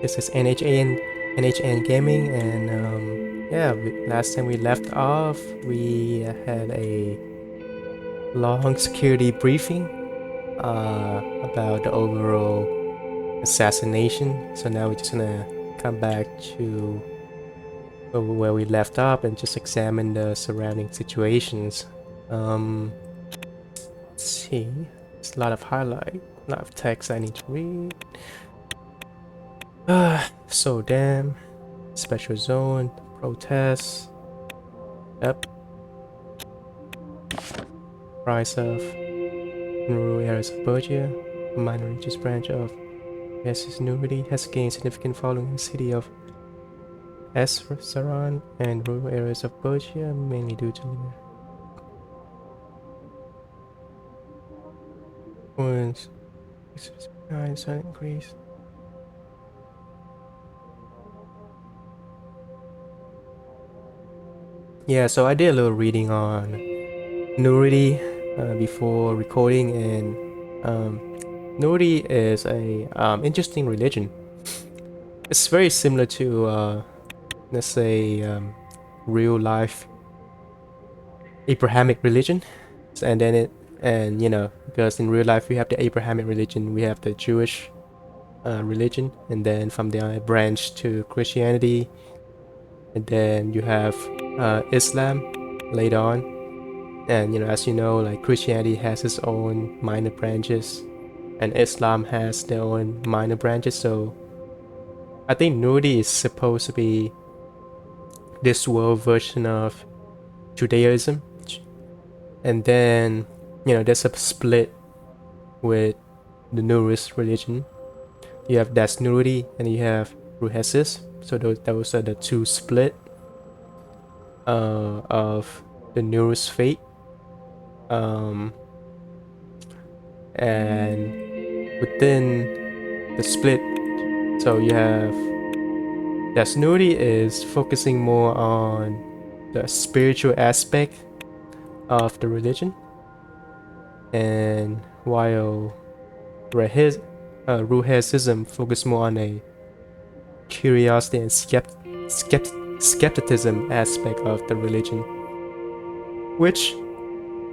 This is NHN Gaming, and yeah, last time we left off, we had a long security briefing about the overall assassination. So now we're just gonna come back to where we left off and just examine the surrounding situations. Let's see, there's a lot of highlight, a lot of text I need to read. So damn. Special zone, protests. Yep. Rise of rural areas of Bergia. A minor religious branch of Suzerain has gained significant following in the city of Suzerain and rural areas of Bergia, mainly due to influence. Increase. Yeah, so I did a little reading on Nuridi before recording, and Nuridi is a interesting religion. It's very similar to let's say real life Abrahamic religion, and then and you know, because in real life we have the Abrahamic religion, we have the Jewish religion, and then from there it branched to Christianity, and then you have Islam later on. And you know, as you know, like Christianity has its own minor branches, and Islam has their own minor branches. So I think Nudi is supposed to be this world version of Judaism, and then you know there's a split with the Nurist religion. You have Dasnuri and you have Ruhesis. So those are the two split of the Nurist faith. And within the split, so you have Dasnuri is focusing more on the spiritual aspect of the religion, and while Ruhesism focus more on a curiosity and skepticism aspect of the religion, which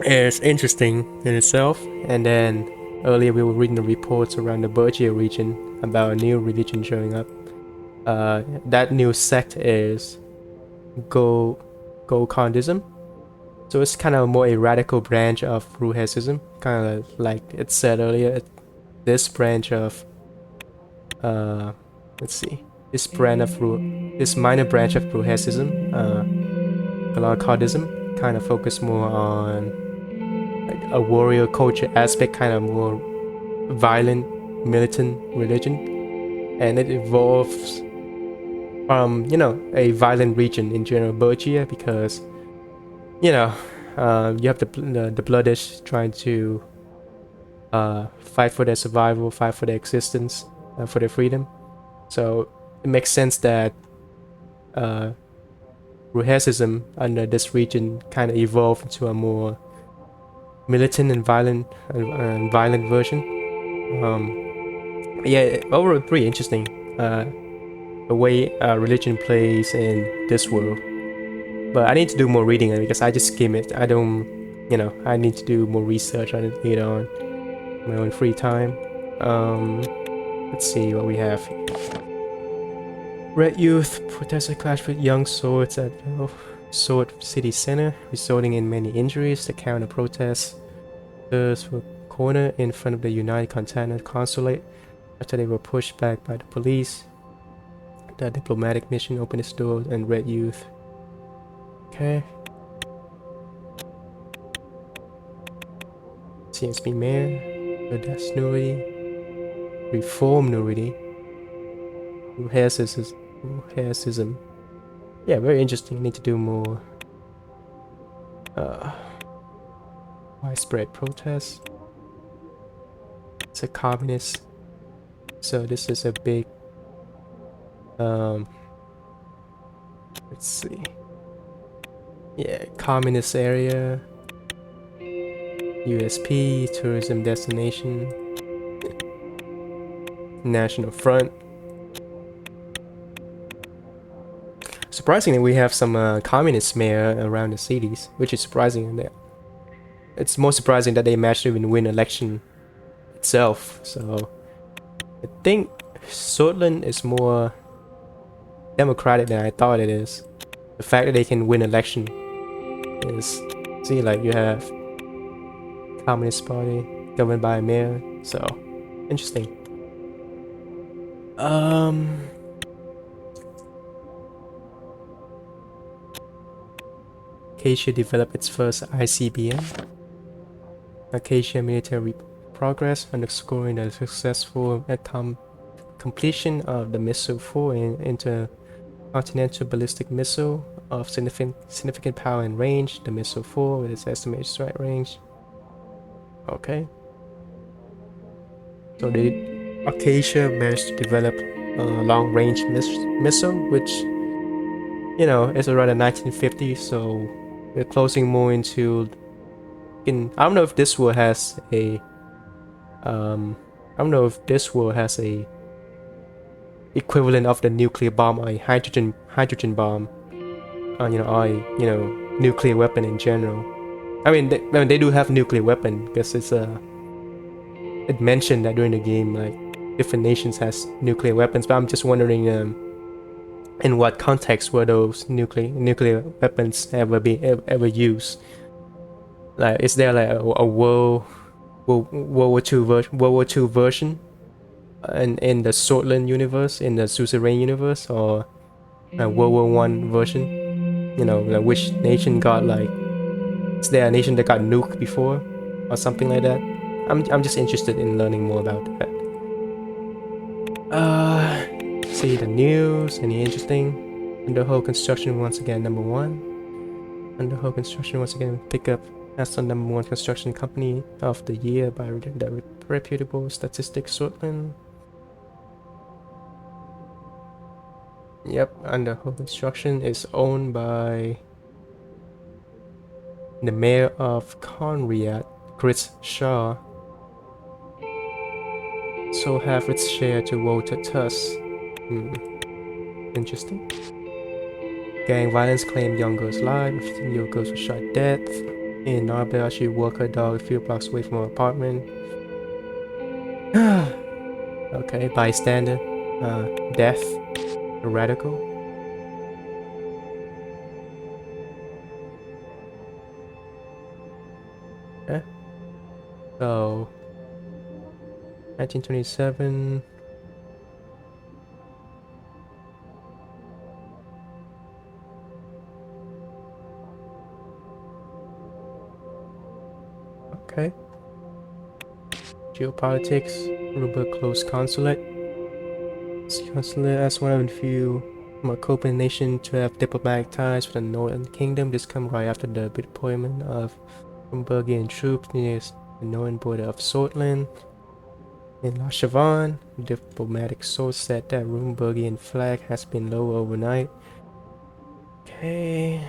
is interesting in itself. And then earlier we were reading the reports around the Bergia region about a new religion showing up. That new sect is Gokhandism. So it's kind of more a radical branch of Ruhesism, kind of like it said earlier. This branch of, let's see, this minor branch of Ruhesism, Gokhandism, kind of focus more on like a warrior culture aspect, kind of more violent, militant religion, and it evolves from a violent region in general, Bergia, because you have the Bloodish trying to fight for their survival, fight for their existence, for their freedom. So it makes sense that Ruhesism under this region kind of evolved into a more militant and violent version. Yeah, overall pretty interesting the way religion plays in this world. But I need to do more reading because I just skim it. I don't, I need to do more research on it later on in my own free time. Let's see what we have. Red youth protester clash with young swords at Sword City Center, resulting in many injuries. The counter protests were cornered in front of the United Continental Consulate after they were pushed back by the police. The diplomatic mission opened its doors and red youth. Okay. CSP Mayor, That's Nuridi, Reform Nuridi, Ruhesism. Yeah, very interesting. Need to do more widespread protests. It's a communist, so this is a big let's see. Yeah, communist area, USP, tourism destination, National Front, Surprisingly, we have some communist mayor around the cities, which is surprising. It's more surprising that they managed to even win election itself. So I think Sordland is more democratic than I thought it is. The fact that they can win election is, see, like you have Communist Party governed by a mayor. So interesting. Acacia developed its first ICBM. Acacia military progress, underscoring the successful completion of the Missile 4 intercontinental ballistic missile of significant power and range. The Missile 4 with its estimated strike range. Okay. So Acacia managed to develop a long-range missile, which, you know, is around the 1950s. So we're closing more into. I don't know if this world has a. I don't know if this world has a equivalent of the nuclear bomb or a hydrogen bomb. You know, or a, you know, nuclear weapon in general. I mean, they do have nuclear weapon because it mentioned that during the game, like different nations has nuclear weapons. But I'm just wondering, in what context were those nuclear weapons ever used? Like, is there like a World War II version in the Sordland universe, in the Suzerain universe, or a World War One version? You know, like which nation got like? Is there a nation that got nuked before, or something like that? I'm just interested in learning more about that. See the news. Any interesting? Underhull construction once again #1. Underhull construction once again pick up as the #1 construction company of the year by the reputable statistics Sordland. Yep, Underhull construction is owned by the mayor of Conriad, Chris Shaw. So have its share to Walter Tusk. Interesting. Gang violence claimed young girl's life. 15-year-old girls were shot dead. In Narbel, she walked her dog a few blocks away from her apartment. Okay, bystander. Death. A radical. Okay. So 1927. Okay. Geopolitics. Ruber closed consulate. Consulate as one of the few Marcopan nation to have diplomatic ties with the Northern Kingdom. This comes right after the deployment of Rumburgian troops near the northern border of Sordland. In La Chavanne, diplomatic source said that Rumburgian flag has been lowered overnight. Okay.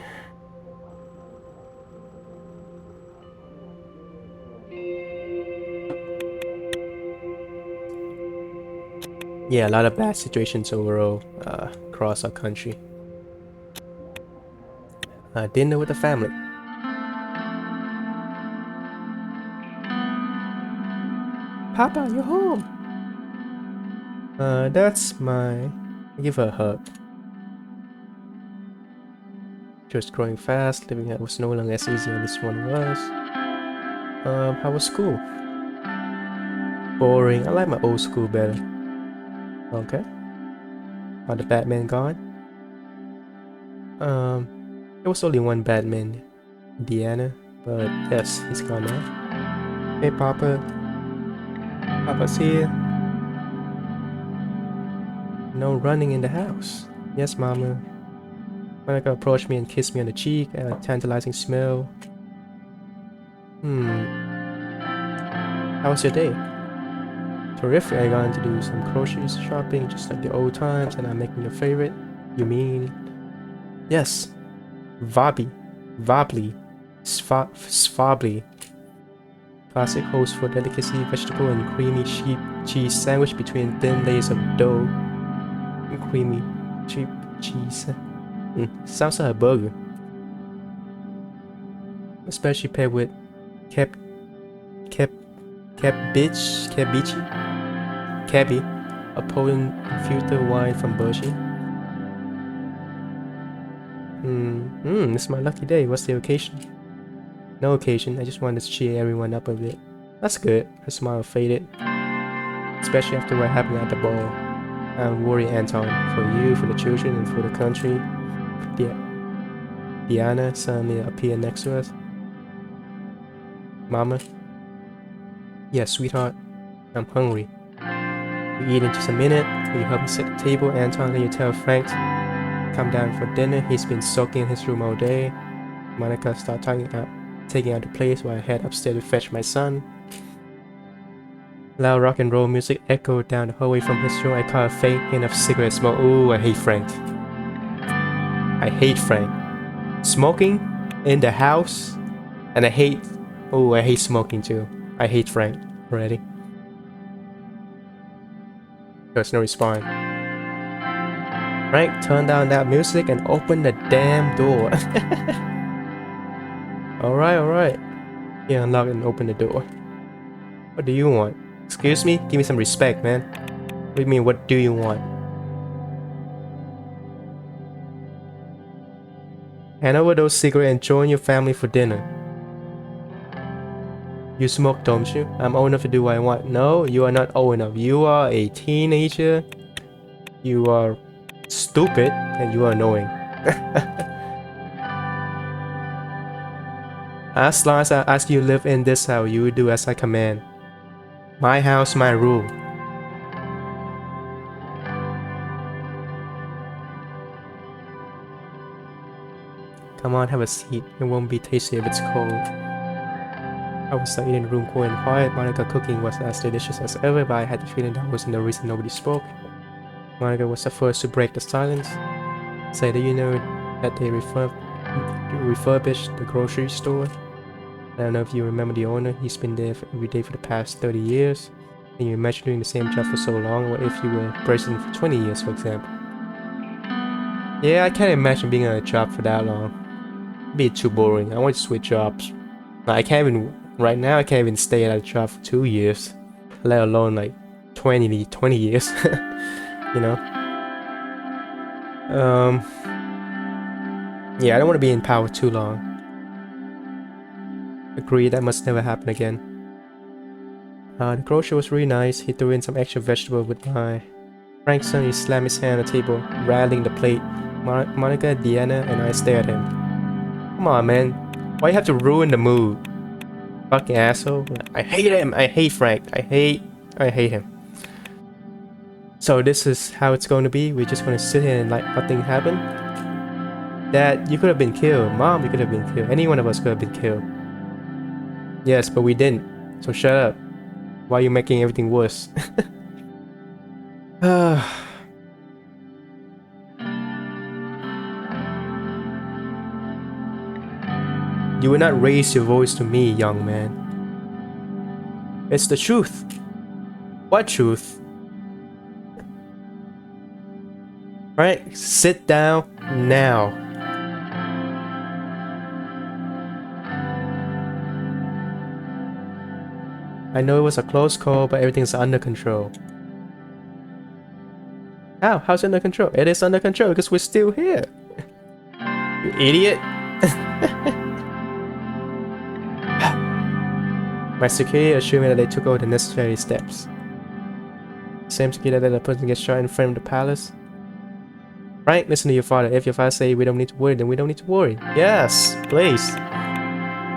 Yeah, a lot of bad situations overall across our country. Dinner with the family. Papa, you're home. That's my. Give her a hug. She was growing fast. Living here was no longer as easy as this one was. How was school? Boring. I like my old school better. Okay. Are the Batman gone? There was only one Batman, Indiana, but yes, he's gone now. Hey, Papa. Papa's here. No running in the house. Yes, Mama. Monica approached me and kissed me on the cheek. A tantalizing smell. How was your day? Terrific. I got to do some groceries shopping, just like the old times, and I'm making your favorite. You mean? Yes. Vabli. Svabli. Classic host for delicacy, vegetable and creamy sheep cheese sandwich between thin layers of dough and creamy cheap cheese. Sounds like a burger. Especially paired with cabbie, a potent infused wine from Bergy. This is my lucky day. What's the occasion? No occasion, I just wanted to cheer everyone up a bit. That's good. Her smile faded. Especially after what happened at the ball. I'm worried, Anton, for you, for the children, and for the country. Diana suddenly appeared next to us. Mama? Yes, sweetheart. I'm hungry. We eat in just a minute. Will you help me set the table? Anton, can you tell Frank to come down for dinner? He's been soaking in his room all day. Monica started taking out the plates while I head upstairs to fetch my son. Loud rock and roll music echoed down the hallway from his room. I caught a faint hint of cigarette smoke. Ooh, I hate Frank. I hate Frank. Smoking in the house, and I hate smoking too. I hate Frank already. There's no response. Frank turned down that music and opened the damn door. Alright. He unlocked and opened the door. What do you want? Excuse me? Give me some respect, man. What do you mean, what do you want? Hand over those cigarettes and join your family for dinner. You smoke, don't you? I'm old enough to do what I want. No, you are not old enough. You are a teenager. You are stupid and you are annoying. As long as I ask you to live in this house, you will do as I command. My house, my rule. Come on, have a seat. It won't be tasty if it's cold. I was stuck in the room cold and quiet. Monica cooking was as delicious as ever, but I had the feeling that wasn't the reason nobody spoke. Monica was the first to break the silence. Say, do you know that they refurbished the grocery store? I don't know if you remember the owner. He's been there every day for the past 30 years. Can you imagine doing the same job for so long? What if you were president for 20 years, for example? Yeah, I can't imagine being on a job for that long. It'd be too boring. I want to switch jobs. I can't even, right now I can't even stay at a job for 2 years. Let alone like 20 years. You know? Yeah, I don't want to be in power too long. Agreed, that must never happen again. The grocer was really nice. He threw in some extra vegetable with my... Frank suddenly slammed his hand on the table, rattling the plate. Monica, Deanna, and I stared at him. Come on, man. Why you have to ruin the mood? Fucking asshole. I hate him. I hate Frank. I hate him. So this is how it's going to be? We're just going to sit here and like nothing happened? Dad, you could have been killed. Mom, you could have been killed. Any one of us could have been killed. Yes, but we didn't. So shut up. Why are you making everything worse? You will not raise your voice to me, young man. It's the truth. What truth? Right? Sit down now. I know it was a close call, but everything's under control. How? How's it under control? It is under control because we're still here. You idiot. My security assured me that they took all the necessary steps. Same security that a person gets shot in front of the palace. Right? Listen to your father. If your father say we don't need to worry, then we don't need to worry. Yes, please.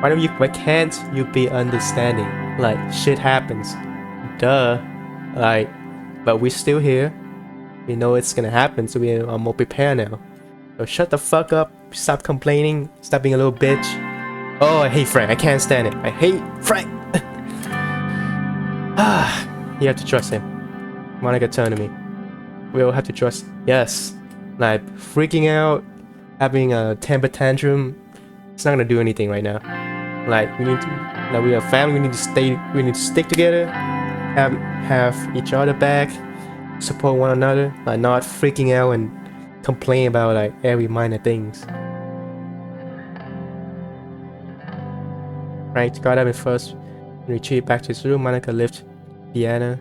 Why can't you be understanding? Like, shit happens. Duh. Like, but we're still here. We know it's gonna happen, so we are more prepared now. So shut the fuck up. Stop complaining. Stop being a little bitch. Oh, I hate Frank. I can't stand it. I hate Frank. You have to trust him. Monica turned to me. We all have to trust. Yes. Like, freaking out, having a temper tantrum, it's not gonna do anything right now. Like, we need to, like, we are family. We need to stick together, have each other back, support one another. Like, not freaking out and complain about like every minor things. Frank got up and first retreated back to his room. Monica lifted Diana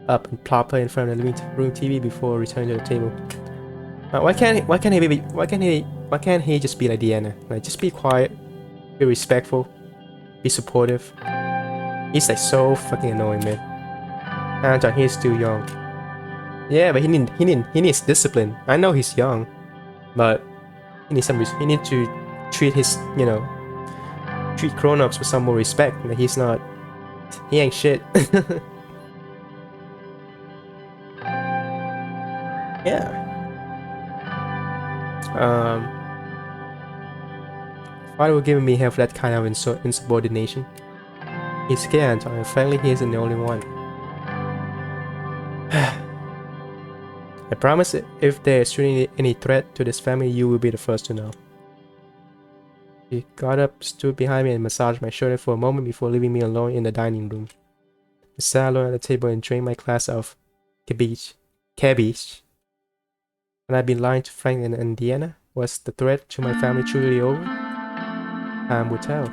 up and plopped her in front of the room TV before returning to the table. Why can't he just be like Diana? Like, just be quiet, be respectful, be supportive. He's like so fucking annoying, man. Anton, he's too young. Yeah, but he needs discipline. I know he's young, but he needs he needs to treat his, you know, treat grown-ups with some more respect. Like, he ain't shit. Yeah. Father was giving me hell for that kind of insubordination. He's scared, and frankly, he isn't the only one. I promise if there's truly any threat to this family, you will be the first to know. He got up, stood behind me, and massaged my shoulder for a moment before leaving me alone in the dining room. I sat alone at the table and drank my glass of cabbage. And I've been lying to Frank and Indiana. Was the threat to my family truly over? Time will tell.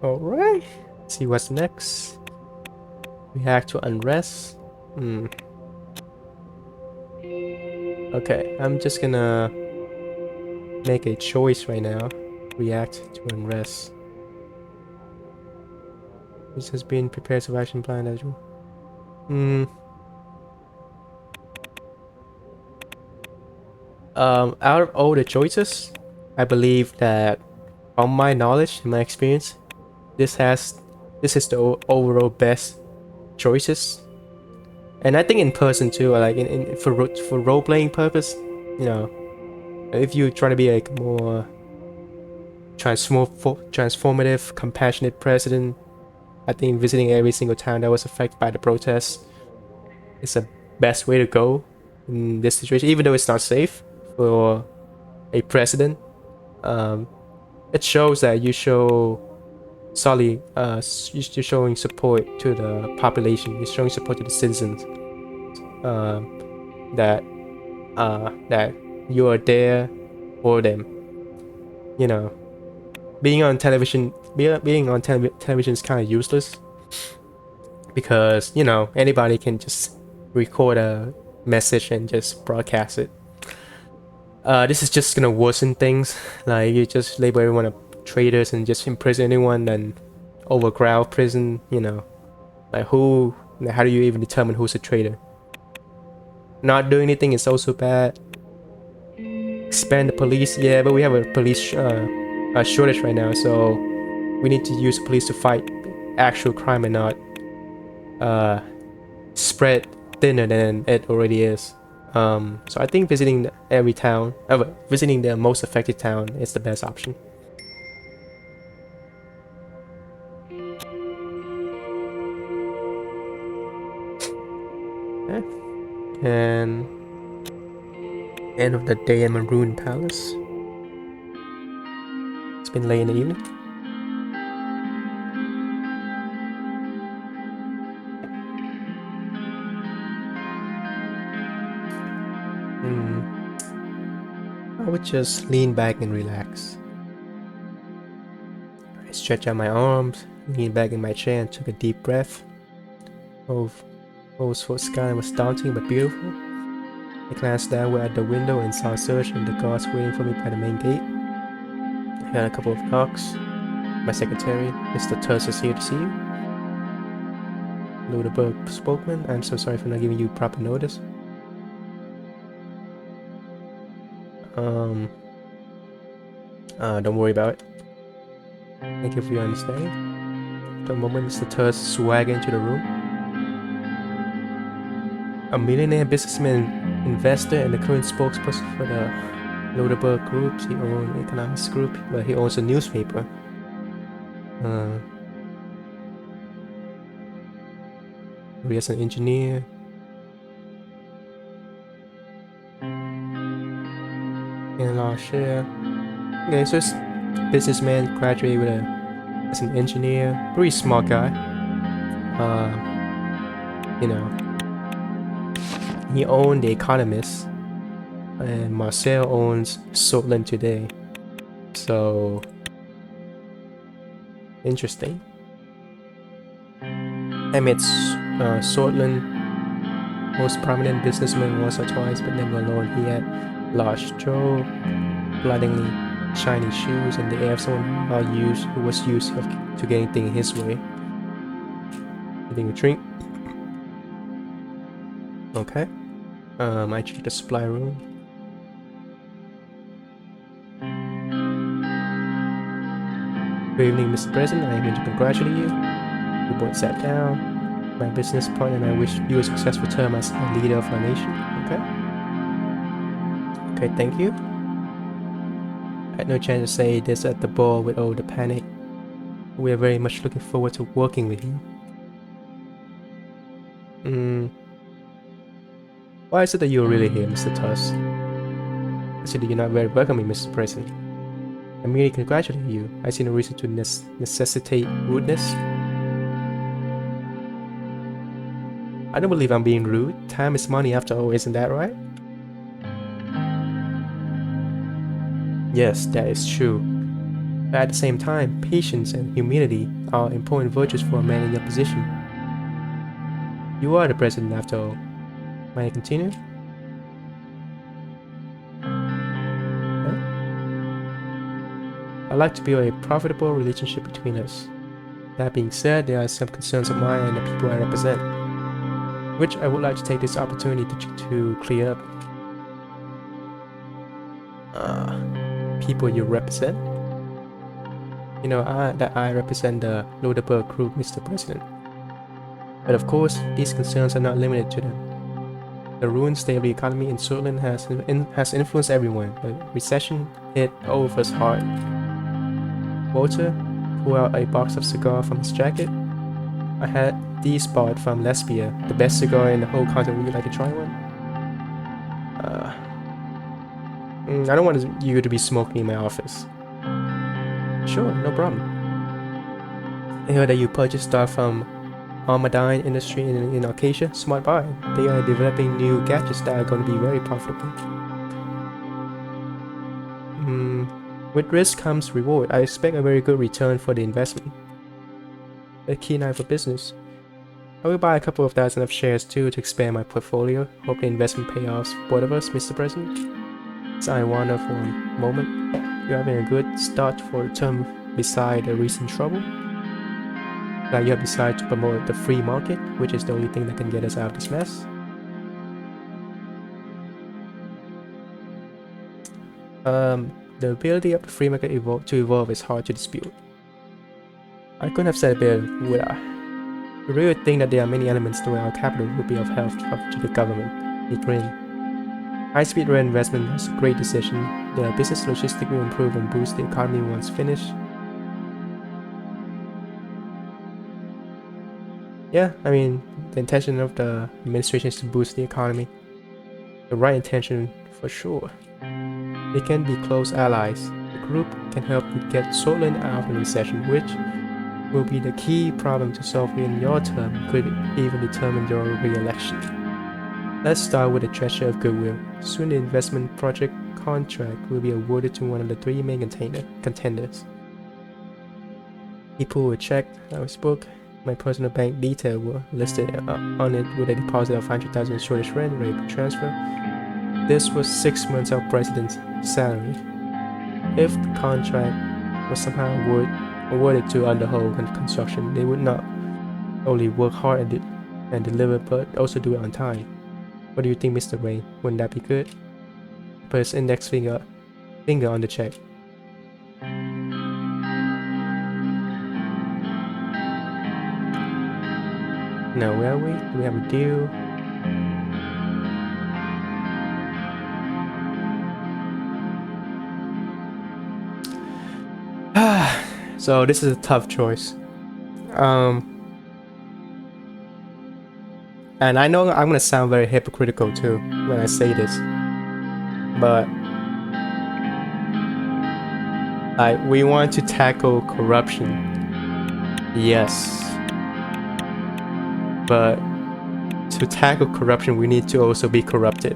Alright. See what's next. React to unrest. Okay, I'm just gonna make a choice right now. React to unrest. This has been prepared for action plan as well. Out of all the choices, I believe that, from my knowledge and my experience, this is the overall best choices. And I think in person too, like for role playing purpose, you know, if you try to be like more transformative, compassionate president, I think visiting every single town that was affected by the protests is the best way to go in this situation, even though it's not safe for a president. It shows that you show you're showing support to the population, you're showing support to the citizens, that you are there for them. You know, being on television is kind of useless, because, you know, anybody can just record a message and just broadcast it. This is just gonna worsen things. Like, you just label everyone a traitors and just imprison anyone and overcrowd prison, you know. Like, how do you even determine who's a traitor? Not doing anything is also bad. Expand the police, yeah, but we have a police shortage right now, so we need to use police to fight actual crime and not spread thinner than it already is. So I think visiting every town, visiting the most affected town is the best option. Okay. And end of the day in Maroon Palace. It's been late in the evening. I would just lean back and relax. I stretched out my arms, leaned back in my chair and took a deep breath. What for sky was daunting but beautiful. I glanced downward at the window and saw Serge and the guards waiting for me by the main gate. I heard a couple of knocks. My secretary, Mr. Tusk, is here to see you. Ludeberg spokesman, I'm so sorry for not giving you proper notice. Don't worry about it. Thank you for your understanding. At the moment, Mr. Tusk swaggered into the room. A millionaire businessman, investor, and the current spokesperson for the Ludeberg Group. He owns an economics group, but he owns a newspaper. He is an engineer. And large share. Okay, so it's businessman, graduated as an engineer, pretty smart guy. You know, He owned The Economist, and Marcel owns Sordland today. So interesting. Amidst Sordland, most prominent businessman once or twice, but never alone. He had large jaw, blindingly shiny shoes, and the air of someone who was used to getting things his way. Getting a drink. Okay. I checked the supply room. Good evening, Mr. President. I am here to congratulate you. The board sat down. My business partner and I wish you a successful term as a leader of our nation. Okay. Okay, thank you. I had no chance to say this at the ball with all the panic. We are very much looking forward to working with you. Why is it that you're really here, Mr. Tusk? I see that you're not very welcoming, Mr. President. I merely congratulate you. I see no reason to necessitate rudeness. I don't believe I'm being rude. Time is money after all, isn't that right? Yes, that is true. But at the same time, patience and humility are important virtues for a man in your position. You are the president after all. May I continue? Okay. I'd like to build a profitable relationship between us. That being said, there are some concerns of mine and the people I represent, which I would like to take this opportunity to clear up. People you represent? You know, I represent the Loderberg group, Mr. President. But of course, these concerns are not limited to them. The ruined state of the economy in Sordland has influenced everyone. The recession hit all of us hard. Walter pulled out a box of cigars from his jacket. I had these bought from Lesbia, the best cigar in the whole continent. Would you like to try one? I don't want you to be smoking in my office. Sure, no problem. I heard that you purchased stuff from Armadine Industry in Acacia. Smart buy. They are developing new gadgets that are going to be very profitable. With risk comes reward. I expect a very good return for the investment. A keen eye for business. I will buy a couple of dozen of shares too to expand my portfolio. Hope the investment payoffs for both of us, Mr. President. So I wonder for a moment, you're having a good start for the term beside the recent trouble. That you have decided to promote the free market, which is the only thing that can get us out of this mess. The ability of the free market to evolve is hard to dispute. I couldn't have said it better, would I? We really think that there are many elements to where our capital would be of help to the government. He grinned. High-speed rail investment is a great decision. The business logistics will improve and boost the economy once finished. Yeah, I mean, the intention of the administration is to boost the economy. The right intention, for sure. They can be close allies. The group can help you get Sordland out of the recession, which will be the key problem to solve in your term, could even determine your re-election. Let's start with a gesture of goodwill. Soon the investment project contract will be awarded to one of the three main contenders. He pulled a check out of his book. My personal bank details were listed on it with a deposit of 100,000 Swedish rand ready for transfer. This was 6 months of president's salary. If the contract was somehow awarded to Underhold Construction, they would not only work hard and deliver, but also do it on time. What do you think, Mr. Ray? Wouldn't that be good? Put his index finger on the check. Now, where are we? Do we have a deal? So this is a tough choice. And I know I'm gonna sound very hypocritical too when I say this, but we want to tackle corruption. Yes. But to tackle corruption, we need to also be corrupted,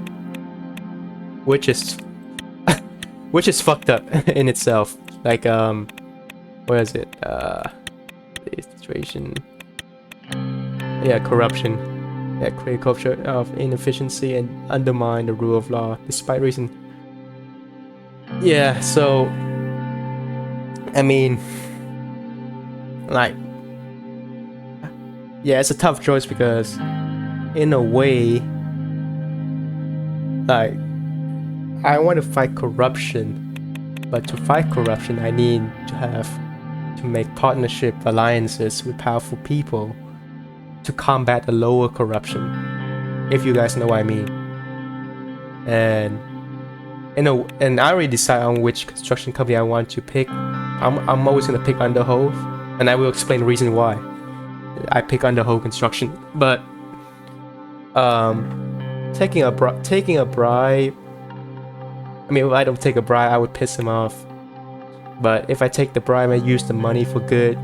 which is which is fucked up in itself. Like where is it? The situation. Yeah, corruption. Yeah, create a culture of inefficiency and undermine the rule of law despite reason. Yeah, so I mean, like, yeah, it's a tough choice because in a way, like, I want to fight corruption, but to fight corruption I need to make partnership alliances with powerful people to combat the lower corruption, if you guys know what I mean. And and I already decide on which construction company I want to pick. I'm always gonna pick Underhove, and I will explain the reason why I pick Underhove construction. But taking a bribe. I mean, if I don't take a bribe, I would piss him off. But if I take the bribe and use the money for good,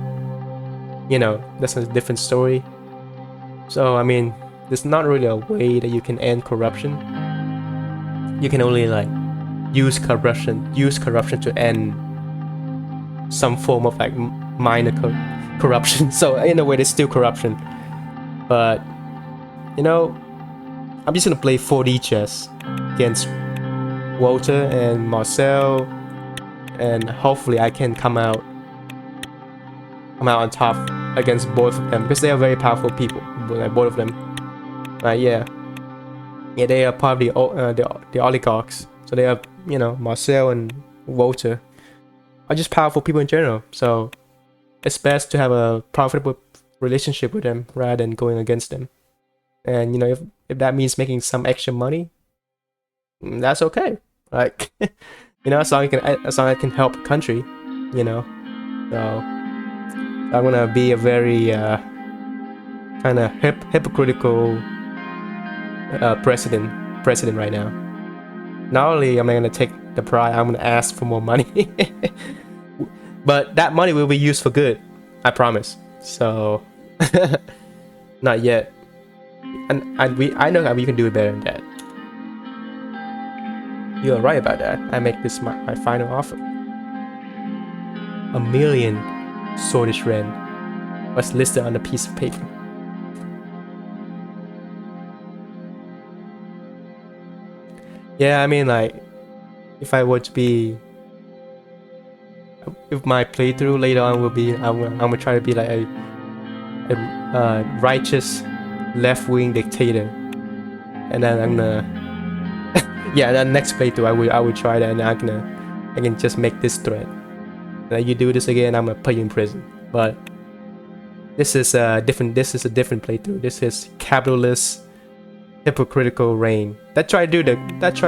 you know, that's a different story. So I mean, there's not really a way that you can end corruption. You can only like use corruption to end some form of like minor corruption. So in a way, there's still corruption. But you know, I'm just gonna play 4D chess against Walter and Marcel, and hopefully I can come out on top against both of them because they are very powerful people, like both of them. Yeah, they are probably the oligarchs. So they are, you know, Marcel and Walter are just powerful people in general. So it's best to have a profitable relationship with them rather than going against them. And you know, if that means making some extra money, that's okay. Like, you know, as long as I can help the country, you know. So I'm gonna be a very kind of hypocritical president right now. Not only am I gonna take the bribe, I'm gonna ask for more money. But that money will be used for good, I promise. So not yet. And I know how we can do it better than that. You are right about that. I make this my final offer. 1 million Swedish Rand was listed on a piece of paper. Yeah, I mean, like, if I were to be, if my playthrough later on will be, I'm gonna try to be like a righteous left-wing dictator, and then I'm gonna, yeah, the next playthrough I will try that, and I can just make this threat. Like, you do this again, I'm gonna put you in prison. But this is a different playthrough. This is capitalist, hypocritical reign that try to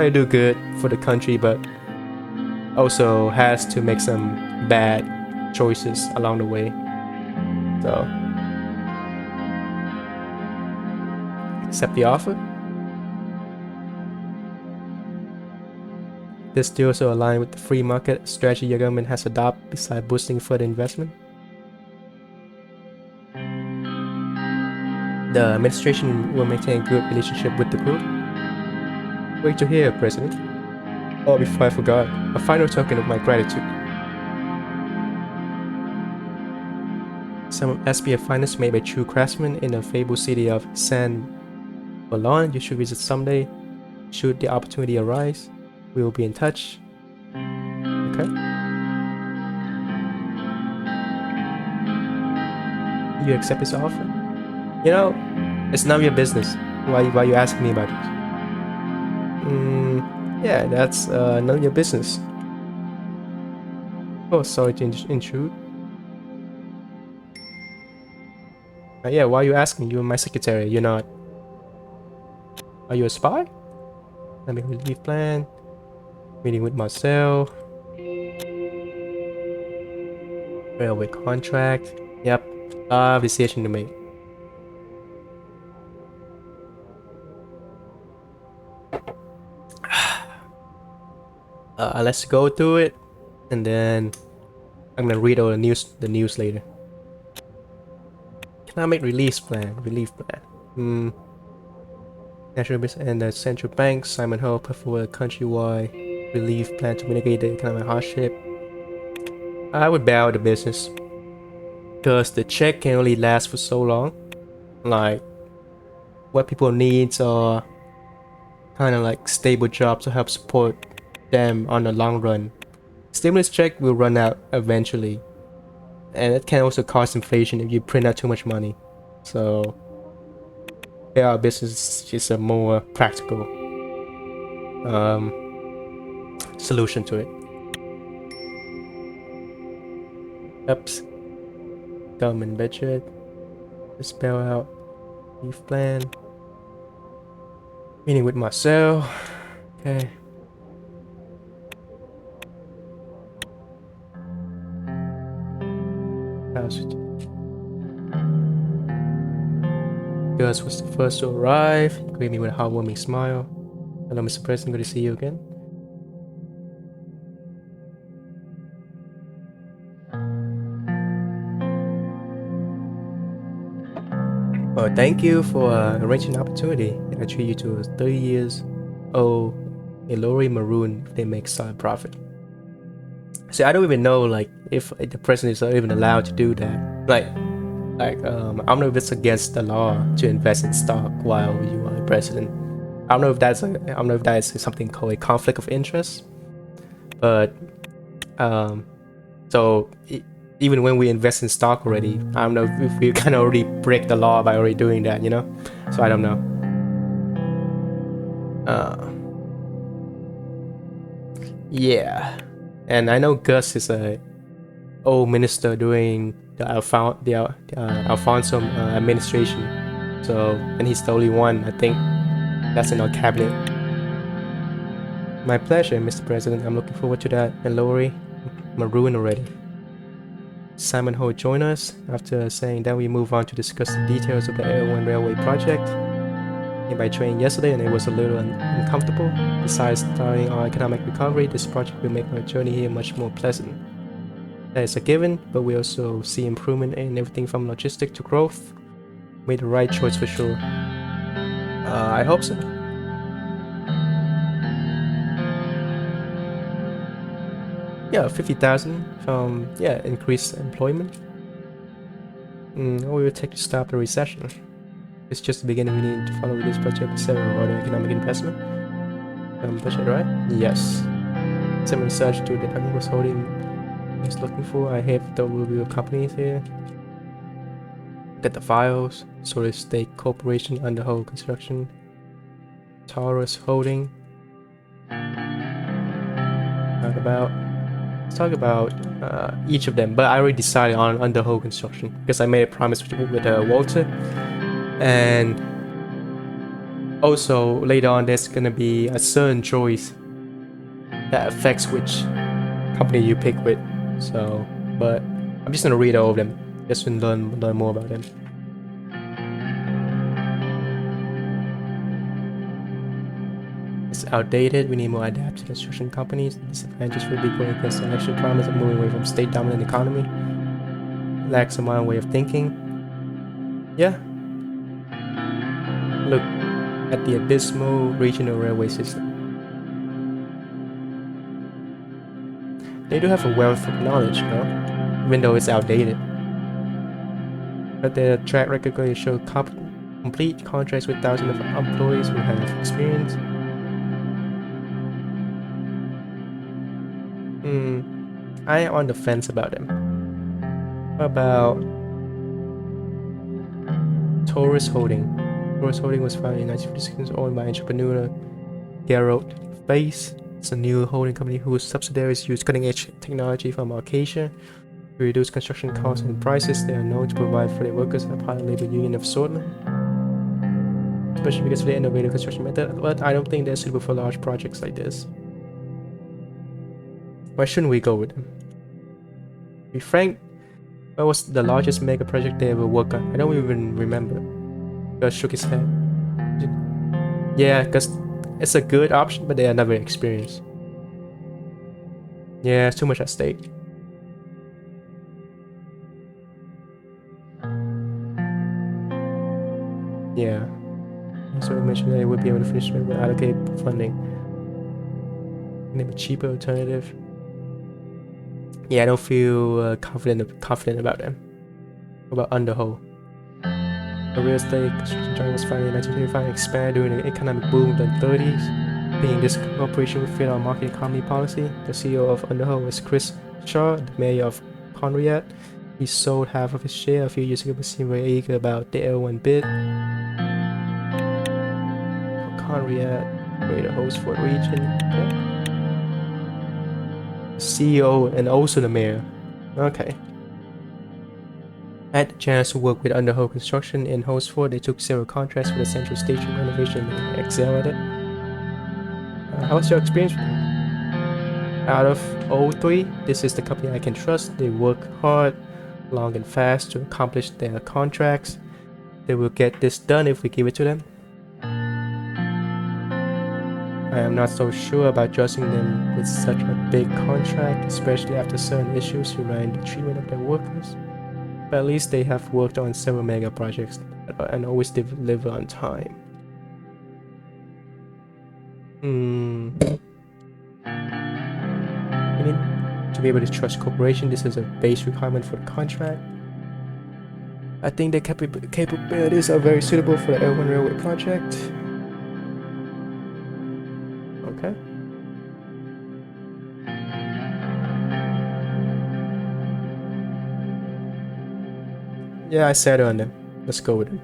do good for the country, but also has to make some bad choices along the way. So accept the offer. This deal also aligns with the free market strategy your government has adopted besides boosting further investment. The administration will maintain a good relationship with the group. Great to hear, President. Oh, before I forgot, a final token of my gratitude. Some SPF finest made by true craftsmen in the fabled city of San Ballon. You should visit someday, should the opportunity arise. We will be in touch. Okay. You accept this offer? You know, it's none of your business. Why you asking me about this? Yeah, that's none of your business. Oh, sorry to intrude. Yeah, why are you asking? You're my secretary. You're not. Are you a spy? Let me relief plan. Meeting with Marcel. Railway contract. Yep. Decision to make. Let's go through it, and then I'm gonna read all the news later. Can I make relief plan? National Business and the central bank, Simon Ho, put forward a countrywide relief plan to mitigate the economic hardship. I would bail out the business because the check can only last for so long. Like, what people need are kind of like stable jobs to help support them on the long run. Stimulus check will run out eventually, and it can also cause inflation if you print out too much money. So, bail out business is a more practical solution to it. Oops. Government budget. Just bail out. Relief plan. Meeting with Marcel. Okay. Gus was the first to arrive. He greeted me with a heartwarming smile. Hello, Mr. President. Good to see you again. Well, thank you for arranging an opportunity, and I treat you to a 30 years old Ilori Maroon if they make solid profit. See, I don't even know like if the president is even allowed to do that. I don't know if it's against the law to invest in stock while you are president. I don't know if that is something called a conflict of interest. But so even when we invest in stock already, I don't know if we kind of already break the law by already doing that, you know? So I don't know. Yeah. And I know Gus is a old minister during the Alfonso administration. So, and he's the only one, I think, that's in our cabinet. My pleasure, Mr. President. I'm looking forward to that. And Lori, Maroon already. Simon Ho joined us. After saying that, we move on to discuss the details of the Air1 Railway project. Came by train yesterday and it was a little uncomfortable. Besides starting our economic recovery, this project will make our journey here much more pleasant. That is a given, but we also see improvement in everything from logistics to growth. Made the right choice for sure. I hope so. Yeah, 50,000 from increased employment. We will take to stop the recession. It's just the beginning. We need to follow this project with several other economic investment. Budget, right? Yes. Some research to the I was holding is looking for. I have the review of companies here. Get the files. Solid State Corporation under whole construction. Taurus Holding. Let's talk about each of them. But I already decided on under whole construction because I made a promise with Walter. And also later on, there's gonna be a certain choice that affects which company you pick with. So, but I'm just gonna read all of them just to learn more about them. It's outdated. We need more adaptive construction companies. The disadvantages will be going against the election promise of moving away from state-dominant economy. Lacks a modern way of thinking. Yeah. Look at the abysmal regional railway system. They do have a wealth of knowledge, though, even though it's outdated. But their track record clearly shows complete contracts with thousands of employees who have experience. I am on the fence about them. What about Taurus Holding? Taurus Holding was founded in 1956, owned by entrepreneur Gerald Face. It's a new holding company whose subsidiaries use cutting-edge technology from Acacia to reduce construction costs and prices. They are known to provide for their workers a part of the labor union of Sordland, especially because of their innovative construction method. But I don't think they're suitable for large projects like this. Why shouldn't we go with them? To be frank, what was the largest mega project they ever worked on? I don't even remember. Gus shook his head. Yeah, because it's a good option, but they are never experienced. Yeah, it's too much at stake. Yeah. So mentioned that it would be able to finish it with allocate funding. Maybe a cheaper alternative. Yeah, I don't feel confident about them. What about Underhold? The real estate construction giant was founded in 1935 and expanded during the economic boom of the 30s. Thinking this corporation would fit our market economy policy. The CEO of Underhold was Chris Shaw, the mayor of Conrad. He sold half of his share a few years ago, but seemed very eager about the L1 bid. Conrad, Greater Holsford region. Okay. CEO and also the mayor. Okay. I had the chance to work with Underhold Construction in Holsford. They took several contracts for the central station renovation and excel at it. How was your experience with them? Out of all three, this is the company I can trust. They work hard, long and fast to accomplish their contracts. They will get this done if we give it to them. I am not so sure about trusting them with such a big contract, especially after certain issues surrounding the treatment of their workers. But at least they have worked on several mega projects and always deliver on time. I mean, to be able to trust corporation, this is a base requirement for the contract. I think their capabilities are very suitable for the L1 railway project. Okay. Yeah, I settled on them. Let's go with them.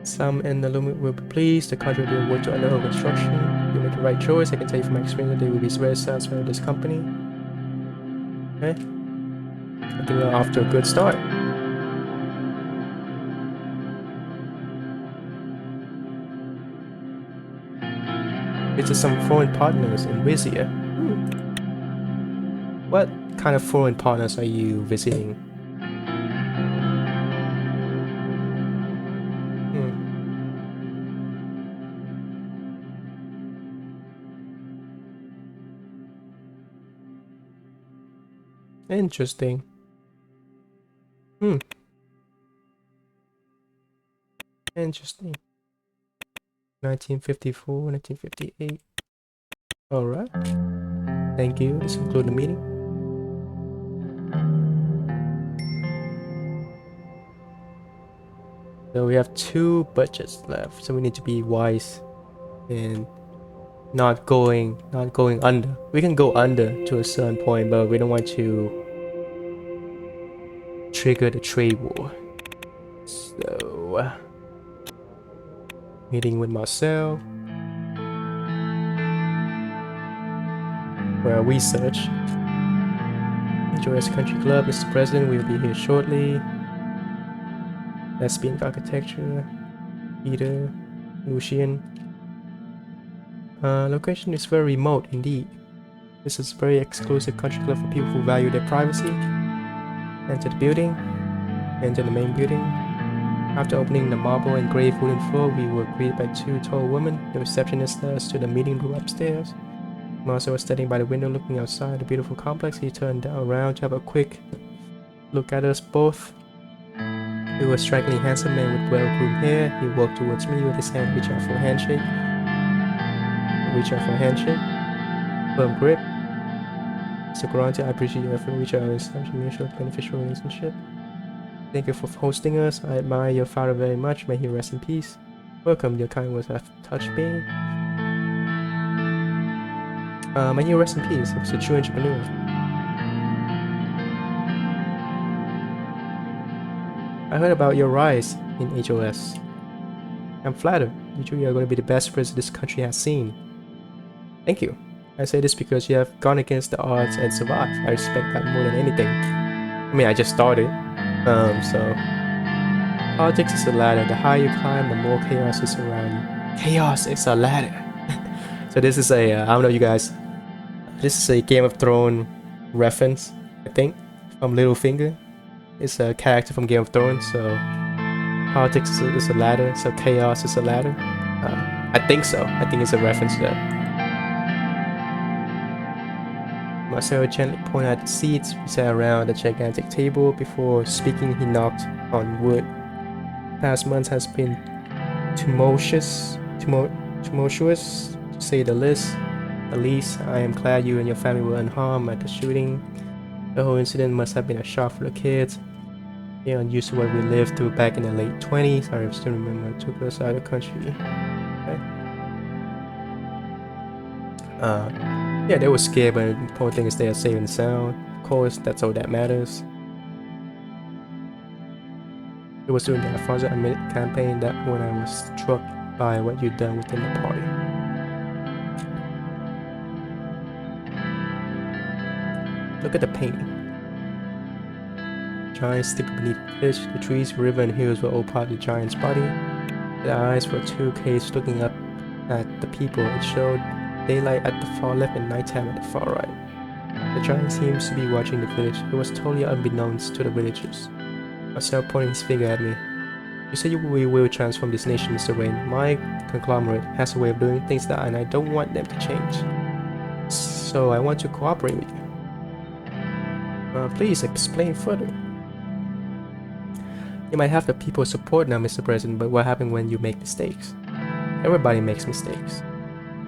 Some in the lumen will be pleased. The contract will work to Underhold Construction. You make the right choice. I can tell you from my experience that they will be very satisfied with this company. Okay. I think we're off to a good start. Visit some foreign partners in Wizia. What kind of foreign partners are you visiting? Interesting. Interesting. 1954, 1958. Alright. Thank you. This concludes the meeting. So we have 2 budgets left. So we need to be wise and not going under. We can go under to a certain point, but we don't want to trigger the trade war. So meeting with Marcel. For our research. Enjoy us country club, Mr. President. We'll be here shortly. Lesbian architecture. Peter. Lucian. Location is very remote indeed. This is a very exclusive country club for people who value their privacy. Enter the building. Enter the main building. After opening the marble and engraved wooden floor, we were greeted by 2 tall women. The receptionist led us to the meeting room upstairs. Marcel was standing by the window looking outside the beautiful complex. He turned around to have a quick look at us both. He was a strikingly handsome man with well-groomed hair. He walked towards me with his hand reaching out for a handshake. Firm grip. Mr. Grant, I appreciate your effort to reach out and establish a mutual beneficial relationship. Thank you for hosting us. I admire your father very much. May he rest in peace. Welcome, your kind words have touched me. May he rest in peace. He was a true entrepreneur. I heard about your rise in HOS. I'm flattered. You two are going to be the best president this country has seen. Thank you. I say this because you have gone against the odds and survived. I respect that more than anything. I mean, I just started. So politics is a ladder. The higher you climb, the more chaos is around you. Chaos is a ladder. So this is a I don't know you guys. This is a Game of Thrones reference, I think, from Littlefinger. It's a character from Game of Thrones. So politics is a ladder. So chaos is a ladder. I think so. I think it's a reference to that. Marcel gently pointed at the seats we sat around the gigantic table. Before speaking, he knocked on wood. Past months has been tumultuous, to say the least. At least, I am glad you and your family were unharmed at the shooting. The whole incident must have been a shock for the kids. They're unused to what we lived through back in the late 20s. I still remember it took us out of the country. Okay. Yeah, they were scared, but the important thing is they are safe and sound. Of course, that's all that matters. It was during the Alfonso campaign that when I was struck by what you'd done within the party. Look at the painting. Giants sleeping beneath the fish. The trees, river, and hills were all part of the giant's body. The eyes were two caves looking up at the people. It showed daylight at the far left and nighttime at the far right. The giant seems to be watching the village. It was totally unbeknownst to the villagers. Marcel pointed his finger at me. You said we will transform this nation, Mr. Wayne. My conglomerate has a way of doing things that, and I don't want them to change. So I want to cooperate with you. Please explain further. You might have the people's support now, Mr. President, but what happens when you make mistakes? Everybody makes mistakes.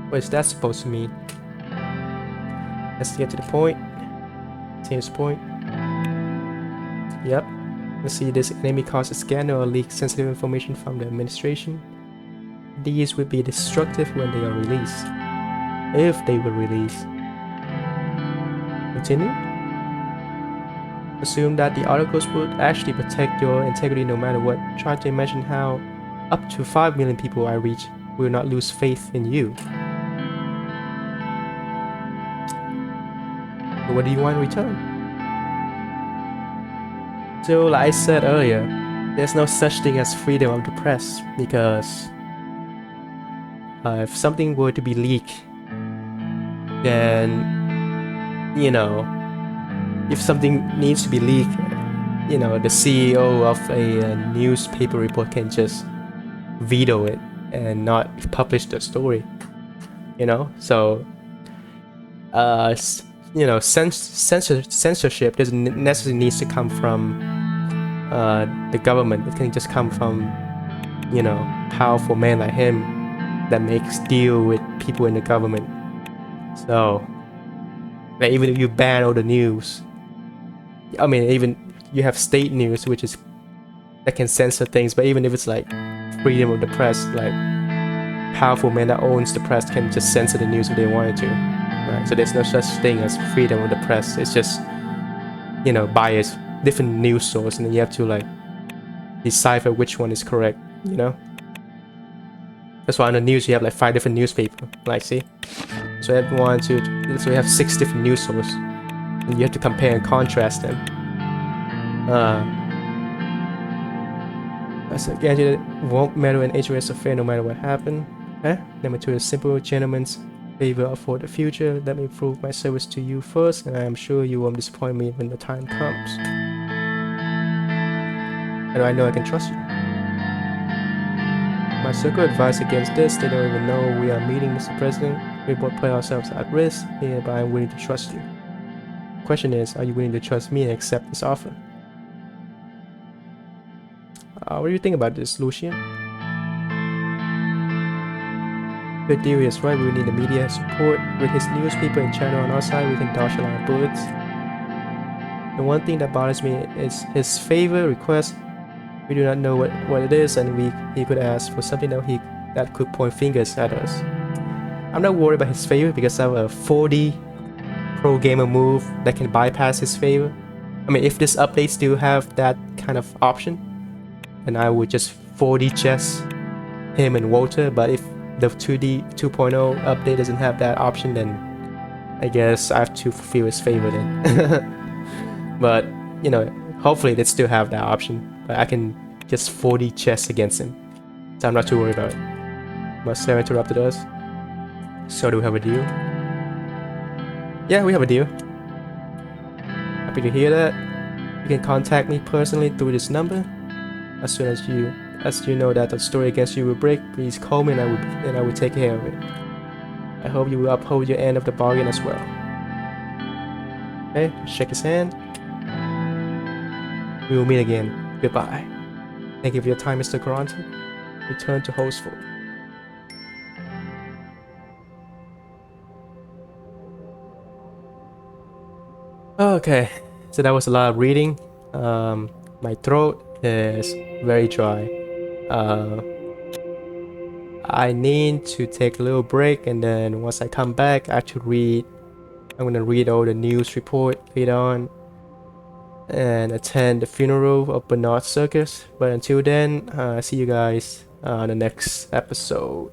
What is that supposed to mean? Let's get to the point. Seems point. Yep. Let's see, this enemy caused a scandal or leak sensitive information from the administration. These would be destructive when they are released. If they were released. Continue. Assume that the articles would actually protect your integrity no matter what. Try to imagine how up to 5 million people I reach will not lose faith in you. But what do you want in return? So, like I said earlier, there's no such thing as freedom of the press, because if something were to be leaked, then, you know, if something needs to be leaked, you know, the CEO of a newspaper report can just veto it and not publish the story, you know? So, you know, censorship doesn't necessarily need to come from the government. It can just come from, you know, powerful men like him that makes deal with people in the government. So, like, even if you ban all the news, I mean, even you have state news, which is that can censor things, but even if it's like freedom of the press, like powerful men that owns the press can just censor the news if they wanted to, right? So there's no such thing as freedom of the press. It's just, you know, bias, different news source, and then you have to like decipher which one is correct, you know? That's why on the news you have like 5 different newspapers, like, see? So everyone so you have 6 different news sources. And you have to compare and contrast them. So again, it won't matter in HOS affair no matter what happened. Okay? Number 2 is simple gentleman's favor for the future. Let me prove my service to you first, and I am sure you won't disappoint me when the time comes. How do I know I can trust you? My circle advised against this. They don't even know we are meeting, Mr. President. We both put ourselves at risk here, but I'm willing to trust you. The question is, are you willing to trust me and accept this offer? What do you think about this, Lucian? Good theory is right. We need the media support. With his newspaper and channel on our side, we can dodge a lot of bullets. The one thing that bothers me is his favor request. We do not know what it is, and he could ask for something that could point fingers at us. I'm not worried about his favor because I have a 40 pro gamer move that can bypass his favor. I mean, if this update still have that kind of option, then I would just 40 chess him and Walter. But if the 2.0 update doesn't have that option, then I guess I have to fulfill his favor then. But, you know, hopefully they still have that option. But I can just 40 chess against him, so I'm not too worried about it. Marcel interrupted us. So do we have a deal? Yeah, we have a deal. Happy to hear that. You can contact me personally through this number. As soon as you know that the story against you will break, please call me and I will take care of it. I hope you will uphold your end of the bargain as well. Okay, shake his hand. We will meet again. Goodbye. Thank you for your time, Mr. Garanti. Return to Hostful. Okay, so that was a lot of reading. My throat is very dry. Uh, I need to take a little break, and then once I come back, I should read. I'm gonna read all the news report later on, and attend the funeral of Bernard Circus. But until then, see you guys on the next episode.